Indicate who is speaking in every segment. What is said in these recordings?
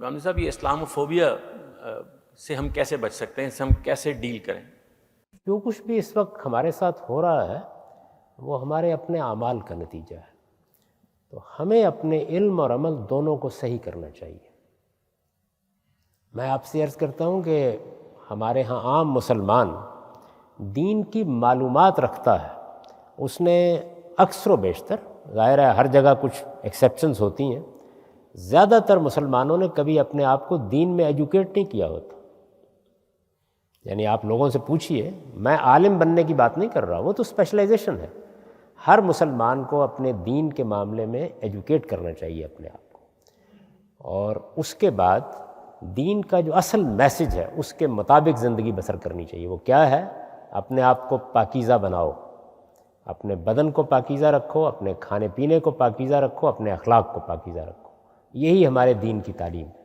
Speaker 1: غامدی صاحب یہ اسلاموفوبیا سے ہم کیسے بچ سکتے ہیں، اس سے ہم کیسے ڈیل کریں؟
Speaker 2: جو کچھ بھی اس وقت ہمارے ساتھ ہو رہا ہے وہ ہمارے اپنے اعمال کا نتیجہ ہے، تو ہمیں اپنے علم اور عمل دونوں کو صحیح کرنا چاہیے۔ میں آپ سے عرض کرتا ہوں کہ ہمارے ہاں عام مسلمان دین کی معلومات رکھتا ہے، اس نے اکثر و بیشتر، ظاہر ہے ہر جگہ کچھ ایکسیپشنز ہوتی ہیں، زیادہ تر مسلمانوں نے کبھی اپنے آپ کو دین میں ایجوکیٹ نہیں کیا ہوتا۔ یعنی آپ لوگوں سے پوچھئے، میں عالم بننے کی بات نہیں کر رہا، وہ تو اسپیشلائزیشن ہے۔ ہر مسلمان کو اپنے دین کے معاملے میں ایجوکیٹ کرنا چاہیے اپنے آپ کو، اور اس کے بعد دین کا جو اصل میسج ہے اس کے مطابق زندگی بسر کرنی چاہیے۔ وہ کیا ہے؟ اپنے آپ کو پاکیزہ بناؤ، اپنے بدن کو پاکیزہ رکھو، اپنے کھانے پینے کو پاکیزہ رکھو، اپنے اخلاق کو پاکیزہ رکھو۔ یہی ہمارے دین کی تعلیم ہے۔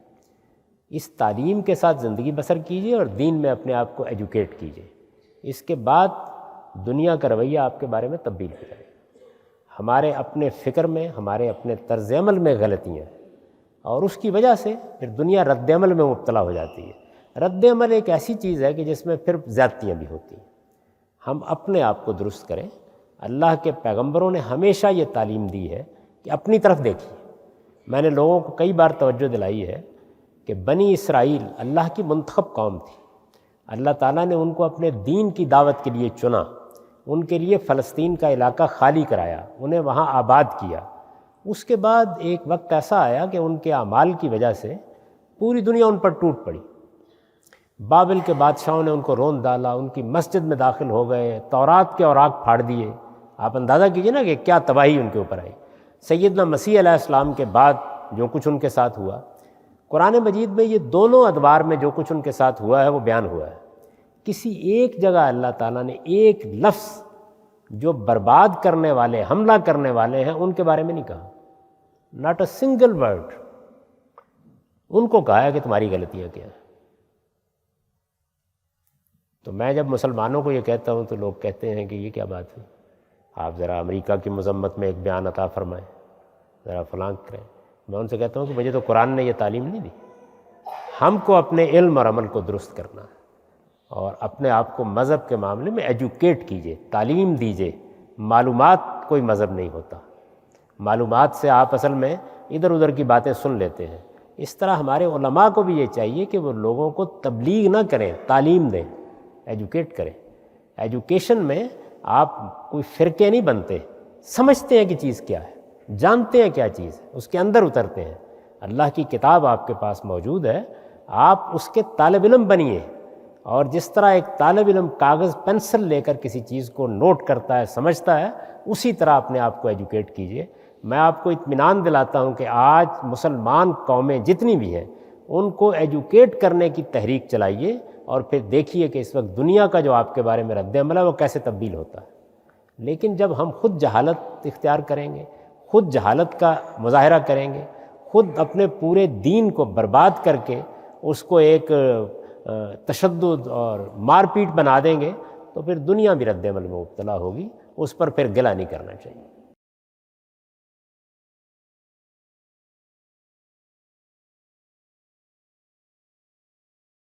Speaker 2: اس تعلیم کے ساتھ زندگی بسر کیجیے اور دین میں اپنے آپ کو ایجوکیٹ کیجیے، اس کے بعد دنیا کا رویہ آپ کے بارے میں تبدیل ہو جائے گا۔ ہمارے اپنے فکر میں، ہمارے اپنے طرز عمل میں غلطیاں ہیں، اور اس کی وجہ سے پھر دنیا رد عمل میں مبتلا ہو جاتی ہے۔ رد عمل ایک ایسی چیز ہے کہ جس میں پھر زیادتیاں بھی ہوتی ہیں۔ ہم اپنے آپ کو درست کریں۔ اللہ کے پیغمبروں نے ہمیشہ یہ تعلیم دی ہے کہ اپنی طرف دیکھیے۔ میں نے لوگوں کو کئی بار توجہ دلائی ہے کہ بنی اسرائیل اللہ کی منتخب قوم تھی، اللہ تعالیٰ نے ان کو اپنے دین کی دعوت کے لیے چنا، ان کے لیے فلسطین کا علاقہ خالی کرایا، انہیں وہاں آباد کیا۔ اس کے بعد ایک وقت ایسا آیا کہ ان کے اعمال کی وجہ سے پوری دنیا ان پر ٹوٹ پڑی۔ بابل کے بادشاہوں نے ان کو رون ڈالا، ان کی مسجد میں داخل ہو گئے، تورات کے اوراق پھاڑ دیے۔ آپ اندازہ کیجئے نا کہ کیا تباہی ان کے اوپر آئی۔ سیدنا مسیح علیہ السلام کے بعد جو کچھ ان کے ساتھ ہوا، قرآن مجید میں یہ دونوں ادوار میں جو کچھ ان کے ساتھ ہوا ہے وہ بیان ہوا ہے۔ کسی ایک جگہ اللہ تعالیٰ نے ایک لفظ جو برباد کرنے والے، حملہ کرنے والے ہیں ان کے بارے میں نہیں کہا، ناٹ اے سنگل ورڈ۔ ان کو کہا ہے کہ تمہاری غلطیاں کیا ہیں۔ تو میں جب مسلمانوں کو یہ کہتا ہوں تو لوگ کہتے ہیں کہ یہ کیا بات ہے، آپ ذرا امریکہ کی مذمت میں ایک بیان عطا فرمائیں، ذرا فلاں کریں۔ میں ان سے کہتا ہوں کہ مجھے تو قرآن نے یہ تعلیم نہیں دی۔ ہم کو اپنے علم اور عمل کو درست کرنا ہے، اور اپنے آپ کو مذہب کے معاملے میں ایجوکیٹ کیجیے، تعلیم دیجیے۔ معلومات کوئی مذہب نہیں ہوتا، معلومات سے آپ اصل میں ادھر ادھر کی باتیں سن لیتے ہیں۔ اس طرح ہمارے علماء کو بھی یہ چاہیے کہ وہ لوگوں کو تبلیغ نہ کریں، تعلیم دیں، ایجوکیٹ کریں۔ ایجوکیشن میں آپ کوئی فرقے نہیں بنتے، سمجھتے ہیں کہ چیز کیا ہے، جانتے ہیں کیا چیز ہے، اس کے اندر اترتے ہیں۔ اللہ کی کتاب آپ کے پاس موجود ہے، آپ اس کے طالب علم بنیے، اور جس طرح ایک طالب علم کاغذ پینسل لے کر کسی چیز کو نوٹ کرتا ہے، سمجھتا ہے، اسی طرح اپنے آپ کو ایجوکیٹ کیجیے۔ میں آپ کو اطمینان دلاتا ہوں کہ آج مسلمان قومیں جتنی بھی ہیں ان کو ایجوکیٹ کرنے کی تحریک چلائیے، اور پھر دیکھیے کہ اس وقت دنیا کا جو آپ کے بارے میں رد عمل ہے وہ کیسے تبدیل ہوتا ہے۔ لیکن جب ہم خود جہالت اختیار کریں گے، خود جہالت کا مظاہرہ کریں گے، خود اپنے پورے دین کو برباد کر کے اس کو ایک تشدد اور مار پیٹ بنا دیں گے، تو پھر دنیا بھی رد عمل میں مبتلا ہوگی۔ اس پر پھر گلہ نہیں کرنا چاہیے۔